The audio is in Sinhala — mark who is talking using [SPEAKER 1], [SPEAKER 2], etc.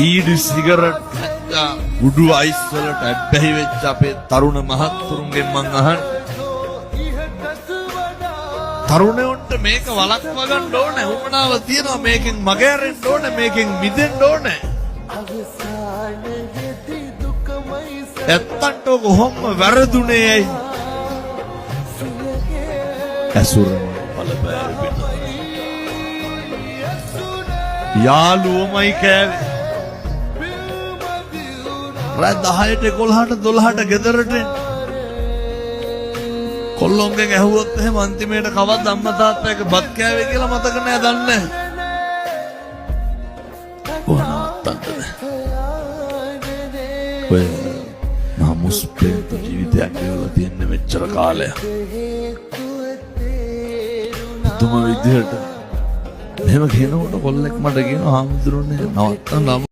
[SPEAKER 1] බීඩි සිගරට් උඩු අයිස් වලට ඇබ්බැහි වෙච්ච අපේ තරුණ මහත්තුරුන්ගෙන් මං අහන්නේ තරුණයන්ට මේක වළක්ව ගන්න ඕනේ. උමනාව තියනවා මේකෙන් මගහැරෙන්න ඕනේ, මේකෙන් මිදෙන්න ඕනේ. ඇත්තන්ට කොහොම වැරදුනේ ඇයි? ඇසුරම බලපෑර පිට. යාළුවෝමයි කෑවේ. රාත් 10ට 11ට 12ට ගෙදරට කොල්ලොන්ගෙන් ඇහුවොත් එහෙම අන්තිමේට කවද්ද අම්මා තාත්තා එක බත් කෑවේ කියලා මතක නෑ දන්නේ. කොහොමද ඔය නමුස්පෙන්ත ජීවිතයක් ගෙවලා තියෙන මෙච්චර කාලයක්. තුම විදිහට එහෙම කියනකොට කොල්ලෙක් මට කියනවා හාමුදුරනේ නවත්තන්න